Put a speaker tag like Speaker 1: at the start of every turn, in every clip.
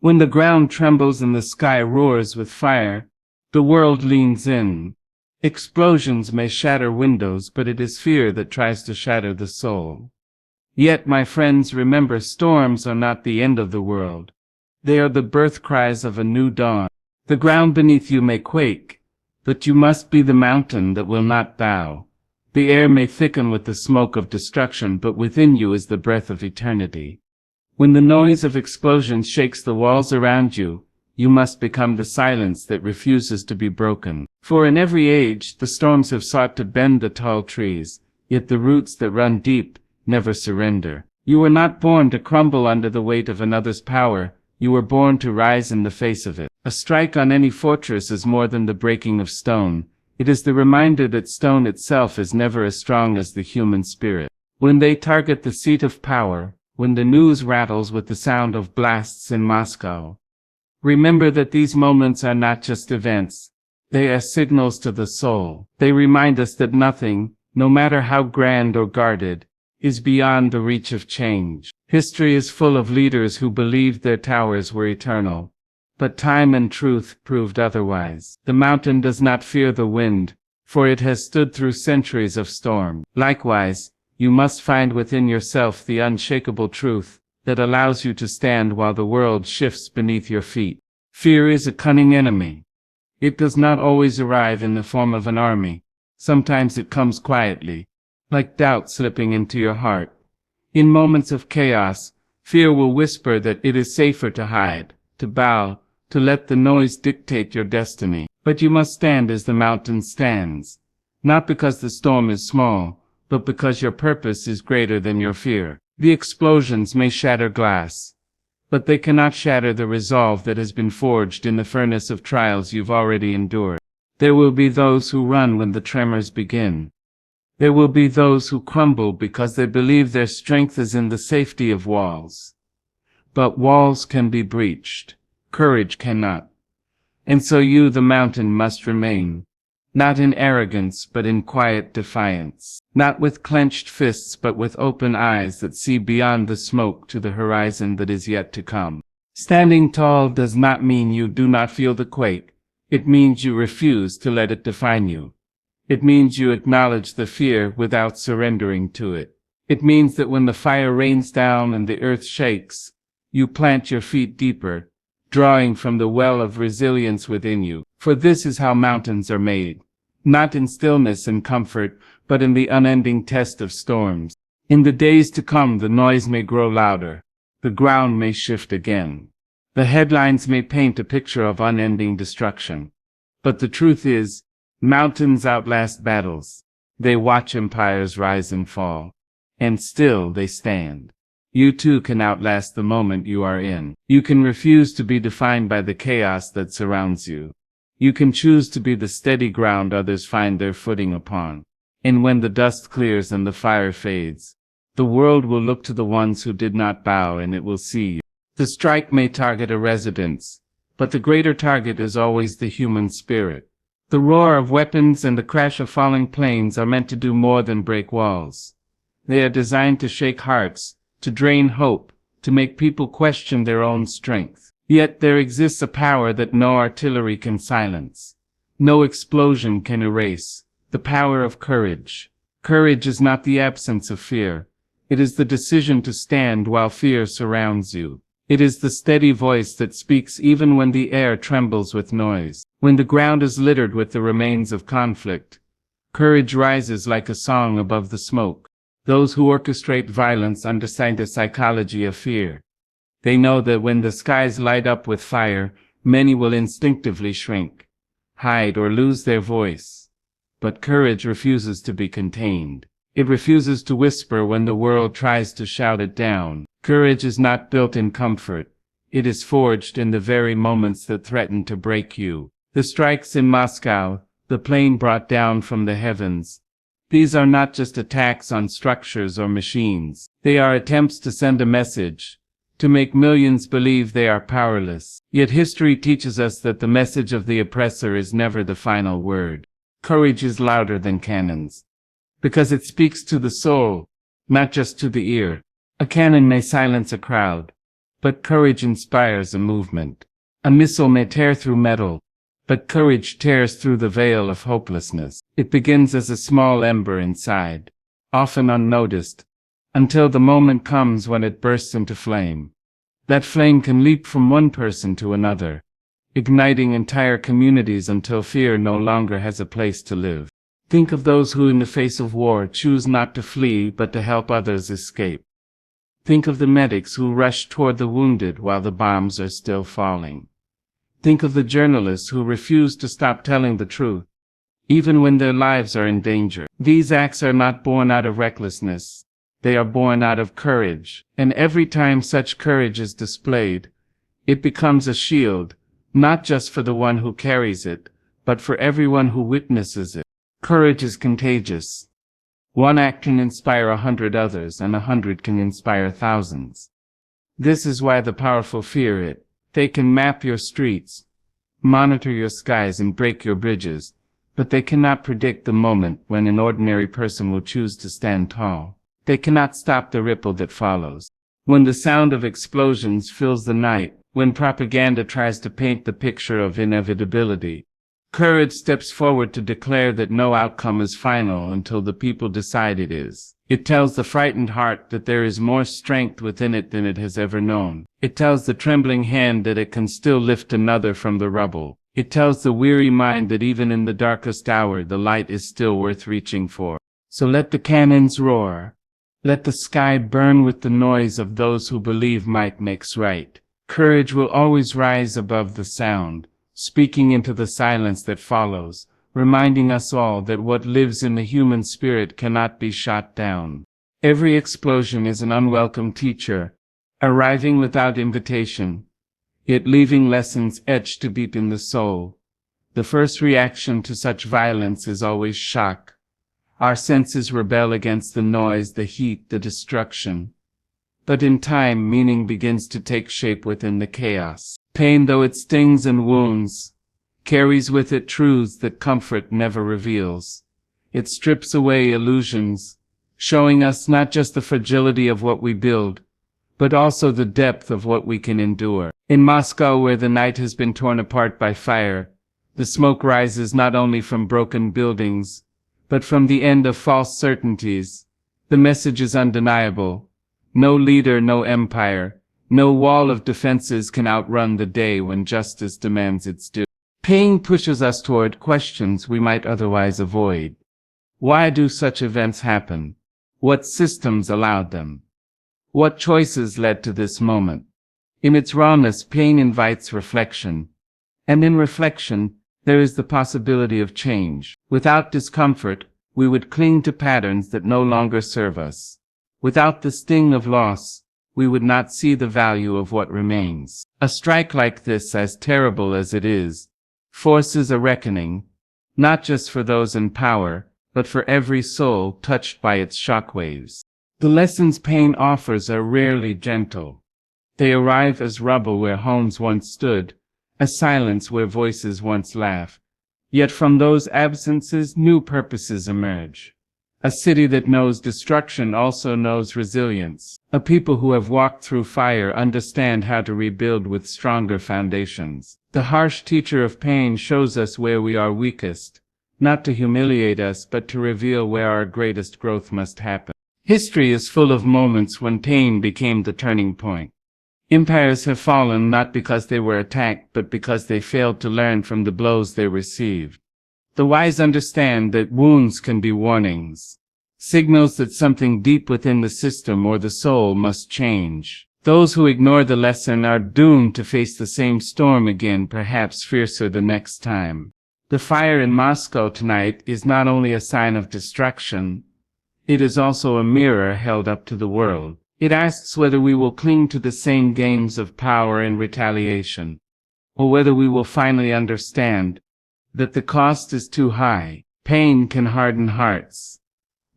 Speaker 1: When the ground trembles and the sky roars with fire, the world leans in. Explosions may shatter windows, but it is fear that tries to shatter the soul. Yet, my friends, remember, storms are not the end of the world. They are the birth cries of a new dawn. The ground beneath you may quake, but you must be the mountain that will not bow. The air may thicken with the smoke of destruction, but within you is the breath of eternity. When the noise of explosions shakes the walls around you, you must become the silence that refuses to be broken. For in every age, the storms have sought to bend the tall trees, yet the roots that run deep never surrender. You were not born to crumble under the weight of another's power. You were born to rise in the face of it. A strike on any fortress is more than the breaking of stone. It is the reminder that stone itself is never as strong as the human spirit. When they target the seat of power, when the news rattles with the sound of blasts in Moscow, remember that these moments are not just events. They are signals to the soul. They remind us that nothing, no matter how grand or guarded, is beyond the reach of change. History is full of leaders who believed their towers were eternal, but time and truth proved otherwise. The mountain does not fear the wind, for it has stood through centuries of storm. Likewise, you must find within yourself the unshakable truth that allows you to stand while the world shifts beneath your feet. Fear is a cunning enemy. It does not always arrive in the form of an army. Sometimes it comes quietly, like doubt slipping into your heart. In moments of chaos, fear will whisper that it is safer to hide, to bow, to let the noise dictate your destiny. But you must stand as the mountain stands, not because the storm is small, but because your purpose is greater than your fear. The explosions may shatter glass, but they cannot shatter the resolve that has been forged in the furnace of trials you've already endured. There will be those who run when the tremors begin. There will be those who crumble because they believe their strength is in the safety of walls. But walls can be breached. Courage cannot. And so you, the mountain, must remain. Not in arrogance, but in quiet defiance. Not with clenched fists, but with open eyes that see beyond the smoke to the horizon that is yet to come. Standing tall does not mean you do not feel the quake. It means you refuse to let it define you. It means you acknowledge the fear without surrendering to it. It means that when the fire rains down and the earth shakes, you plant your feet deeper, drawing from the well of resilience within you. For this is how mountains are made, not in stillness and comfort, but in the unending test of storms. In the days to come, the noise may grow louder, the ground may shift again. The headlines may paint a picture of unending destruction. But the truth is, mountains outlast battles. They watch empires rise and fall, and still they stand. You too can outlast the moment you are in. You can refuse to be defined by the chaos that surrounds you. You can choose to be the steady ground others find their footing upon. And when the dust clears and the fire fades, the world will look to the ones who did not bow, and it will see you. The strike may target a residence, but the greater target is always the human spirit. The roar of weapons and the crash of falling planes are meant to do more than break walls. They are designed to shake hearts, to drain hope, to make people question their own strength. Yet there exists a power that no artillery can silence, no explosion can erase: the power of courage. Courage is not the absence of fear. It is the decision to stand while fear surrounds you. It is the steady voice that speaks even when the air trembles with noise. When the ground is littered with the remains of conflict, courage rises like a song above the smoke. Those who orchestrate violence understand the psychology of fear. They know that when the skies light up with fire, many will instinctively shrink, hide, or lose their voice. But courage refuses to be contained. It refuses to whisper when the world tries to shout it down. Courage is not built in comfort. It is forged in the very moments that threaten to break you. The strikes in Moscow, the plane brought down from the heavens, these are not just attacks on structures or machines. They are attempts to send a message, to make millions believe they are powerless. Yet history teaches us that the message of the oppressor is never the final word. Courage is louder than cannons, because it speaks to the soul, not just to the ear. A cannon may silence a crowd, but courage inspires a movement. A missile may tear through metal, but courage tears through the veil of hopelessness. It begins as a small ember inside, often unnoticed, until the moment comes when it bursts into flame. That flame can leap from one person to another, igniting entire communities until fear no longer has a place to live. Think of those who in the face of war choose not to flee but to help others escape. Think of the medics who rush toward the wounded while the bombs are still falling. Think of the journalists who refuse to stop telling the truth, even when their lives are in danger. These acts are not born out of recklessness. They are born out of courage, and every time such courage is displayed, it becomes a shield, not just for the one who carries it, but for everyone who witnesses it. Courage is contagious. One act can inspire 100 others, and 100 can inspire thousands. This is why the powerful fear it. They can map your streets, monitor your skies, and break your bridges, but they cannot predict the moment when an ordinary person will choose to stand tall. They cannot stop the ripple that follows. When the sound of explosions fills the night, when propaganda tries to paint the picture of inevitability, courage steps forward to declare that no outcome is final until the people decide it is. It tells the frightened heart that there is more strength within it than it has ever known. It tells the trembling hand that it can still lift another from the rubble. It tells the weary mind that even in the darkest hour the light is still worth reaching for. So let the cannons roar. Let the sky burn with the noise of those who believe might makes right. Courage will always rise above the sound, speaking into the silence that follows, reminding us all that what lives in the human spirit cannot be shot down. Every explosion is an unwelcome teacher, arriving without invitation, yet leaving lessons etched to deep in the soul. The first reaction to such violence is always shock. Our senses rebel against the noise, the heat, the destruction. But in time, meaning begins to take shape within the chaos. Pain, though it stings and wounds, carries with it truths that comfort never reveals. It strips away illusions, showing us not just the fragility of what we build, but also the depth of what we can endure. In Moscow, where the night has been torn apart by fire, the smoke rises not only from broken buildings, but from the end of false certainties. The message is undeniable. No leader, no empire, no wall of defenses can outrun the day when justice demands its due. Pain pushes us toward questions we might otherwise avoid. Why do such events happen? What systems allowed them? What choices led to this moment? In its rawness, pain invites reflection. And in reflection, there is the possibility of change. Without discomfort, we would cling to patterns that no longer serve us. Without the sting of loss, we would not see the value of what remains. A strike like this, as terrible as it is, forces a reckoning, not just for those in power, but for every soul touched by its shockwaves. The lessons pain offers are rarely gentle. They arrive as rubble where homes once stood, as silence where voices once laughed. Yet from those absences, new purposes emerge. A city that knows destruction also knows resilience. A people who have walked through fire understand how to rebuild with stronger foundations. The harsh teacher of pain shows us where we are weakest, not to humiliate us but to reveal where our greatest growth must happen. History is full of moments when pain became the turning point. Empires have fallen not because they were attacked but because they failed to learn from the blows they received. The wise understand that wounds can be warnings, signals that something deep within the system or the soul must change. Those who ignore the lesson are doomed to face the same storm again, perhaps fiercer the next time. The fire in Moscow tonight is not only a sign of destruction, it is also a mirror held up to the world. It asks whether we will cling to the same games of power and retaliation, or whether we will finally understand that the cost is too high. Pain can harden hearts,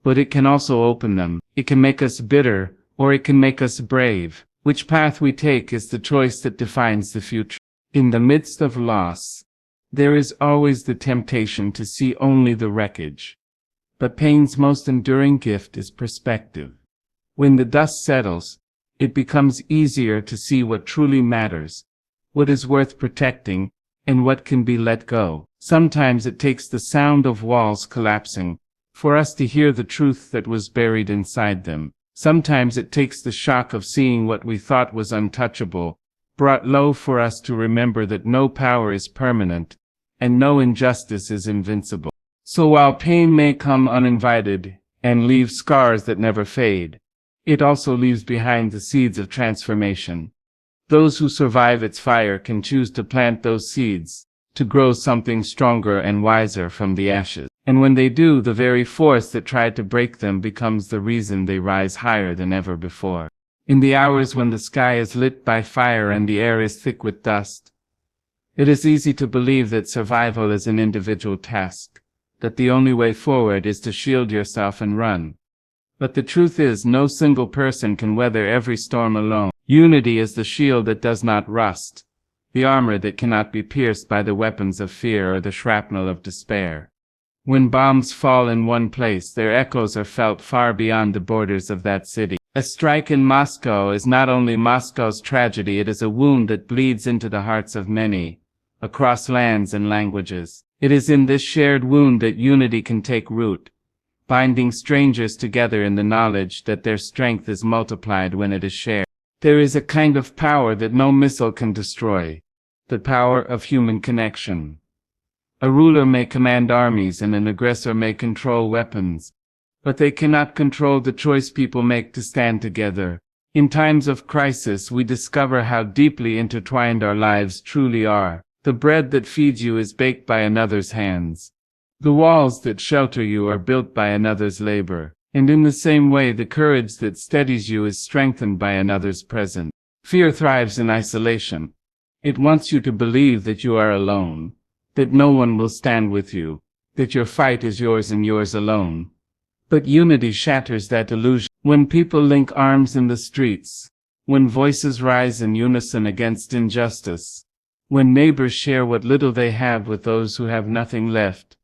Speaker 1: but it can also open them. It can make us bitter, or it can make us brave. Which path we take is the choice that defines the future. In the midst of loss, there is always the temptation to see only the wreckage. But pain's most enduring gift is perspective. When the dust settles, it becomes easier to see what truly matters, what is worth protecting, and what can be let go. Sometimes it takes the sound of walls collapsing for us to hear the truth that was buried inside them. Sometimes it takes the shock of seeing what we thought was untouchable brought low for us to remember that no power is permanent, and no injustice is invincible. So while pain may come uninvited and leave scars that never fade, it also leaves behind the seeds of transformation. Those who survive its fire can choose to plant those seeds, to grow something stronger and wiser from the ashes. And when they do, the very force that tried to break them becomes the reason they rise higher than ever before. In the hours when the sky is lit by fire and the air is thick with dust, it is easy to believe that survival is an individual task, that the only way forward is to shield yourself and run. But the truth is, no single person can weather every storm alone. Unity is the shield that does not rust, the armor that cannot be pierced by the weapons of fear or the shrapnel of despair. When bombs fall in one place, their echoes are felt far beyond the borders of that city. A strike in Moscow is not only Moscow's tragedy, it is a wound that bleeds into the hearts of many, across lands and languages. It is in this shared wound that unity can take root, binding strangers together in the knowledge that their strength is multiplied when it is shared. There is a kind of power that no missile can destroy, the power of human connection. A ruler may command armies and an aggressor may control weapons, but they cannot control the choice people make to stand together. In times of crisis, we discover how deeply intertwined our lives truly are. The bread that feeds you is baked by another's hands. The walls that shelter you are built by another's labor. And in the same way, the courage that steadies you is strengthened by another's presence. Fear thrives in isolation. It wants you to believe that you are alone, that no one will stand with you, that your fight is yours and yours alone. But unity shatters that illusion. When people link arms in the streets, when voices rise in unison against injustice, when neighbors share what little they have with those who have nothing left,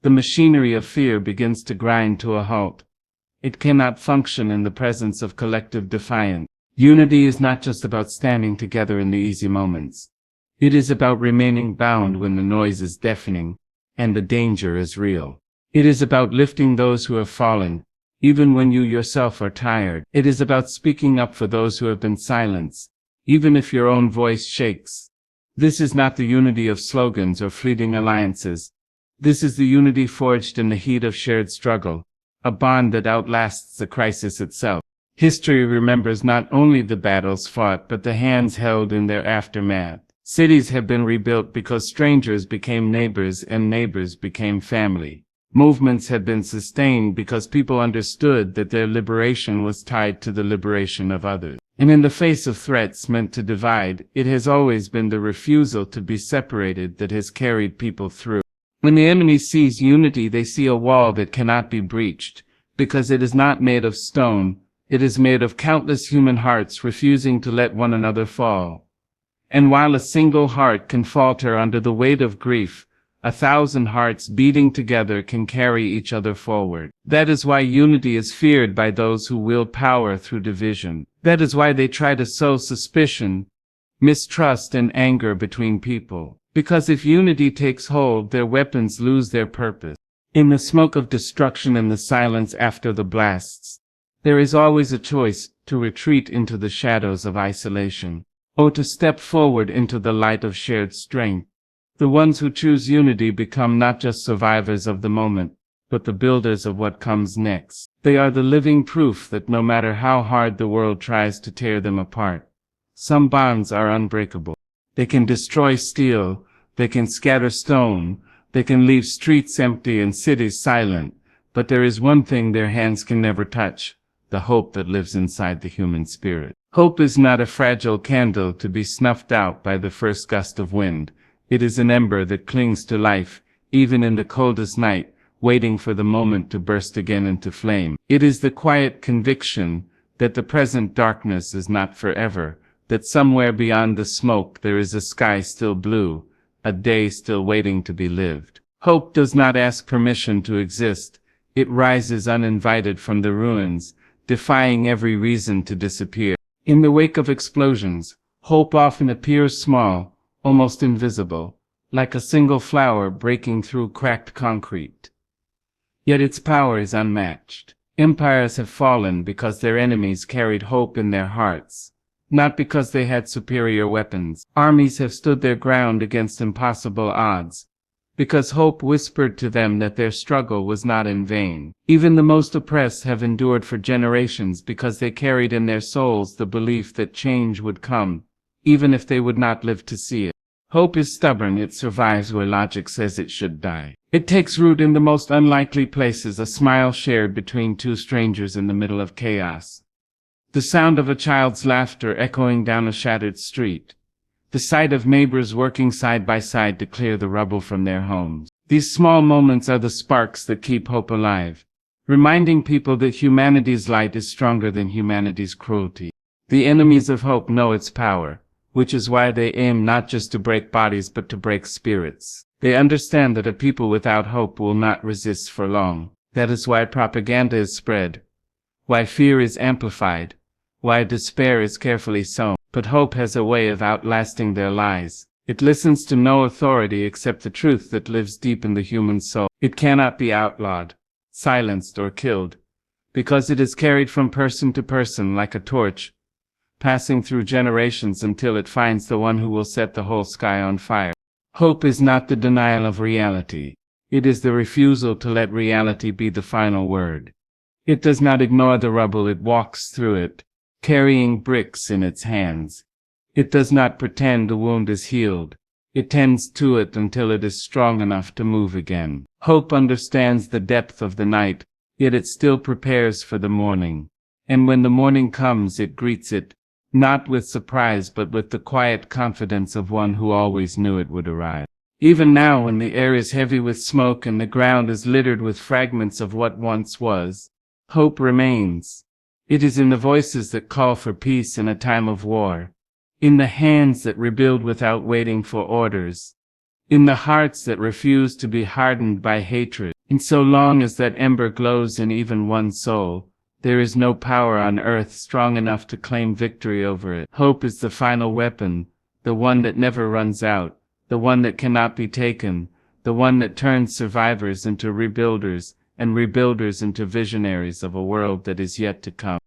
Speaker 1: the machinery of fear begins to grind to a halt. It cannot function in the presence of collective defiance. Unity is not just about standing together in the easy moments. It is about remaining bound when the noise is deafening and the danger is real. It is about lifting those who have fallen, even when you yourself are tired. It is about speaking up for those who have been silenced, even if your own voice shakes. This is not the unity of slogans or fleeting alliances. This is the unity forged in the heat of shared struggle, a bond that outlasts the crisis itself. History remembers not only the battles fought but the hands held in their aftermath. Cities have been rebuilt because strangers became neighbors and neighbors became family. Movements have been sustained because people understood that their liberation was tied to the liberation of others. And in the face of threats meant to divide, it has always been the refusal to be separated that has carried people through. When the enemy sees unity, they see a wall that cannot be breached, because it is not made of stone, it is made of countless human hearts refusing to let one another fall. And while a single heart can falter under the weight of grief, 1,000 hearts beating together can carry each other forward. That is why unity is feared by those who wield power through division. That is why they try to sow suspicion, mistrust, and anger between people. Because if unity takes hold, their weapons lose their purpose. In the smoke of destruction and the silence after the blasts, there is always a choice to retreat into the shadows of isolation, or to step forward into the light of shared strength. The ones who choose unity become not just survivors of the moment, but the builders of what comes next. They are the living proof that no matter how hard the world tries to tear them apart, some bonds are unbreakable. They can destroy steel, they can scatter stone, they can leave streets empty and cities silent, but there is one thing their hands can never touch: the hope that lives inside the human spirit. Hope is not a fragile candle to be snuffed out by the first gust of wind. It is an ember that clings to life, even in the coldest night, waiting for the moment to burst again into flame. It is the quiet conviction that the present darkness is not forever, that somewhere beyond the smoke there is a sky still blue, a day still waiting to be lived. Hope does not ask permission to exist. It rises uninvited from the ruins, defying every reason to disappear. In the wake of explosions, hope often appears small, almost invisible, like a single flower breaking through cracked concrete. Yet its power is unmatched. Empires have fallen because their enemies carried hope in their hearts, not because they had superior weapons. Armies have stood their ground against impossible odds, because hope whispered to them that their struggle was not in vain. Even the most oppressed have endured for generations because they carried in their souls the belief that change would come, even if they would not live to see it. Hope is stubborn, it survives where logic says it should die. It takes root in the most unlikely places, a smile shared between two strangers in the middle of chaos. The sound of a child's laughter echoing down a shattered street. The sight of neighbors working side by side to clear the rubble from their homes. These small moments are the sparks that keep hope alive, reminding people that humanity's light is stronger than humanity's cruelty. The enemies of hope know its power, which is why they aim not just to break bodies but to break spirits. They understand that a people without hope will not resist for long. That is why propaganda is spread, why fear is amplified, why despair is carefully sown. But hope has a way of outlasting their lies. It listens to no authority except the truth that lives deep in the human soul. It cannot be outlawed, silenced, or killed, because it is carried from person to person like a torch, passing through generations until it finds the one who will set the whole sky on fire. Hope is not the denial of reality. It is the refusal to let reality be the final word. It does not ignore the rubble, it walks through it, carrying bricks in its hands. It does not pretend the wound is healed. It tends to it until it is strong enough to move again. Hope understands the depth of the night, yet it still prepares for the morning. And when the morning comes, it greets it, not with surprise but with the quiet confidence of one who always knew it would arrive. Even now, when the air is heavy with smoke and the ground is littered with fragments of what once was, hope remains. It is in the voices that call for peace in a time of war, in the hands that rebuild without waiting for orders, in the hearts that refuse to be hardened by hatred. And so long as that ember glows in even one soul, there is no power on earth strong enough to claim victory over it. Hope is the final weapon, the one that never runs out, the one that cannot be taken, the one that turns survivors into rebuilders, and rebuilders into visionaries of a world that is yet to come.